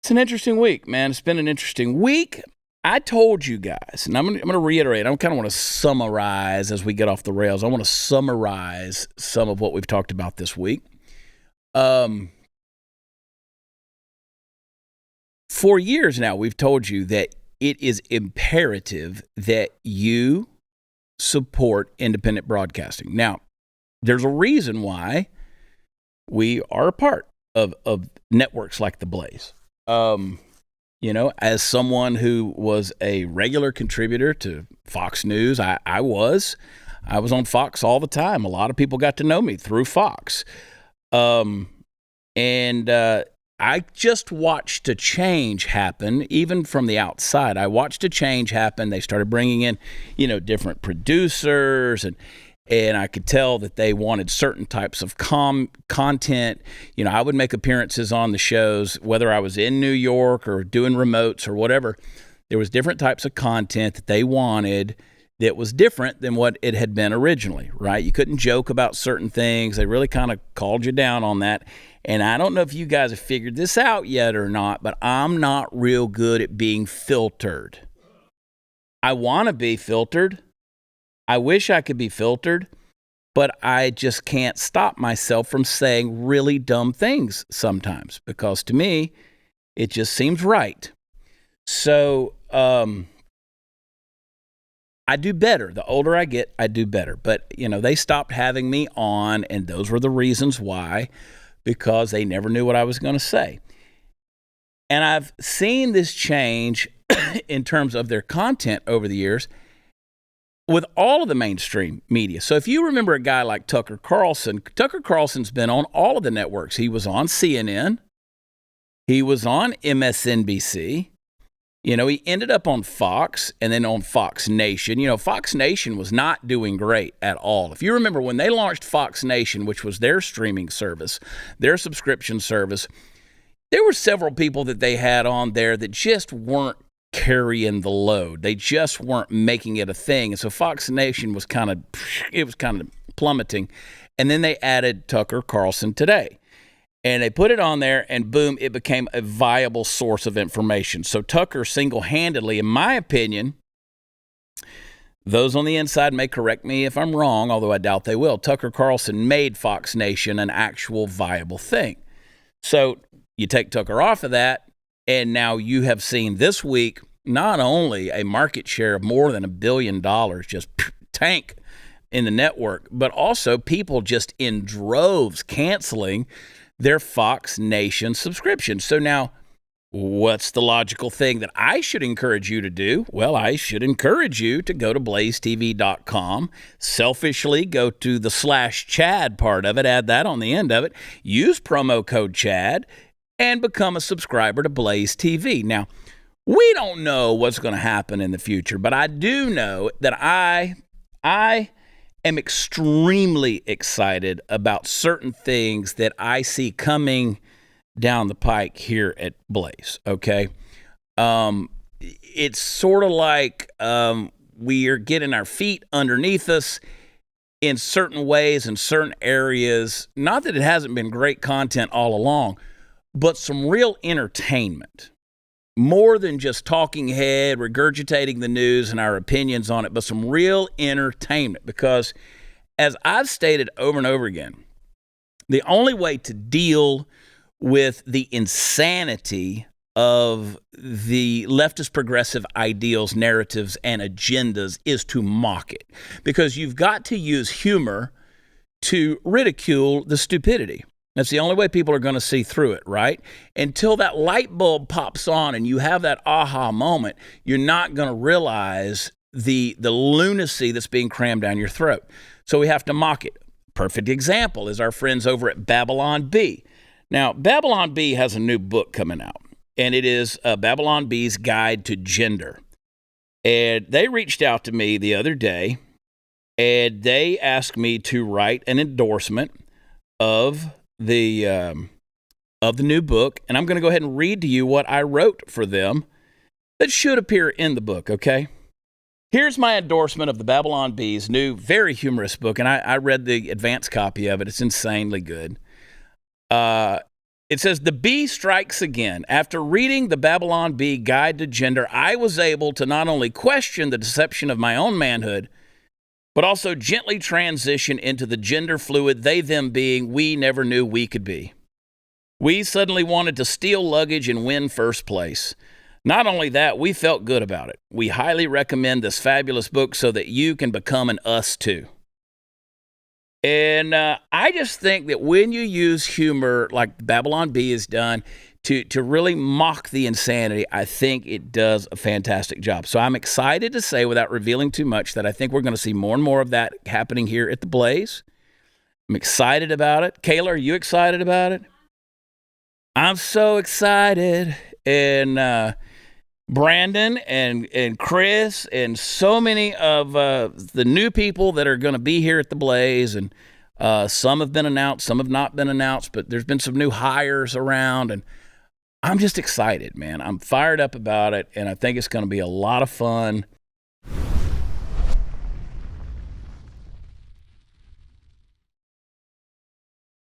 It's an interesting week, man. It's been an interesting week. I told you guys, and I'm going to reiterate, I kind of want to summarize as we get off the rails. I want to summarize some of what we've talked about this week. For years now, we've told you that it is imperative that you support independent broadcasting. Now, there's a reason why we are a part of networks like the Blaze. As someone who was a regular contributor to Fox News, I was on Fox all the time. A lot of people got to know me through Fox. I just watched a change happen, even from the outside. I watched a change happen. They started bringing in, different producers, and I could tell that they wanted certain types of content. I would make appearances on the shows, whether I was in New York or doing remotes or whatever. There was different types of content that they wanted that was different than what it had been originally, right? You couldn't joke about certain things. They really kind of called you down on that. And I don't know if you guys have figured this out yet or not, but I'm not real good at being filtered. I want to be filtered. I wish I could be filtered, but I just can't stop myself from saying really dumb things sometimes because to me, it just seems right. So I do better. The older I get, I do better. But, they stopped having me on, and those were the reasons why, because they never knew what I was going to say. And I've seen this change in terms of their content over the years with all of the mainstream media. So if you remember a guy like Tucker Carlson's been on all of the networks. He was on CNN. He was on MSNBC. He ended up on Fox and then on Fox Nation. Fox Nation was not doing great at all. If you remember when they launched Fox Nation, which was their streaming service, their subscription service, there were several people that they had on there that just weren't carrying the load. They just weren't making it a thing. And so Fox Nation was kind of plummeting. And then they added Tucker Carlson Today. And they put it on there, and boom, it became a viable source of information. So Tucker single-handedly, in my opinion, those on the inside may correct me if I'm wrong, although I doubt they will. Tucker Carlson made Fox Nation an actual viable thing. So you take Tucker off of that, and now you have seen this week not only a market share of more than $1 billion just tank in the network, but also people just in droves canceling their Fox Nation subscription. So now, what's the logical thing that I should encourage you to do? Well, I should encourage you to go to blazetv.com, selfishly go to the /Chad part of it, add that on the end of it, use promo code Chad, and become a subscriber to Blaze TV. Now, we don't know what's going to happen in the future, but I do know that I am extremely excited about certain things that I see coming down the pike here at Blaze, okay? It's sort of like we are getting our feet underneath us in certain ways, in certain areas. Not that it hasn't been great content all along, but some real entertainment. More than just talking head, regurgitating the news and our opinions on it, but some real entertainment. Because as I've stated over and over again, the only way to deal with the insanity of the leftist progressive ideals, narratives, and agendas is to mock it. Because you've got to use humor to ridicule the stupidity. That's the only way people are going to see through it, right? Until that light bulb pops on and you have that aha moment, you're not going to realize the lunacy that's being crammed down your throat. So we have to mock it. Perfect example is our friends over at Babylon Bee. Now, Babylon Bee has a new book coming out, and it is Babylon Bee's Guide to Gender. And they reached out to me the other day, and they asked me to write an endorsement of the new book, and I'm going to go ahead and read to you what I wrote for them that should appear in the book, okay? Here's my endorsement of the Babylon Bee's new, very humorous book, and I read the advanced copy of it. It's insanely good. It says, the bee strikes again. After reading the Babylon Bee Guide to Gender, I was able to not only question the deception of my own manhood, but also gently transition into the gender fluid they, them being we never knew we could be. We suddenly wanted to steal luggage and win first place. Not only that, we felt good about it. We highly recommend this fabulous book so that you can become an us too. And I just think that when you use humor like Babylon Bee has done to really mock the insanity, I think it does a fantastic job. So I'm excited to say, without revealing too much, that I think we're going to see more and more of that happening here at the Blaze. I'm excited about it. Kayla, are you excited about it? I'm so excited. And Brandon and Chris and so many of the new people that are going to be here at the Blaze, and some have been announced, some have not been announced, but there's been some new hires around, and I'm just excited, man. I'm fired up about it, and I think it's going to be a lot of fun.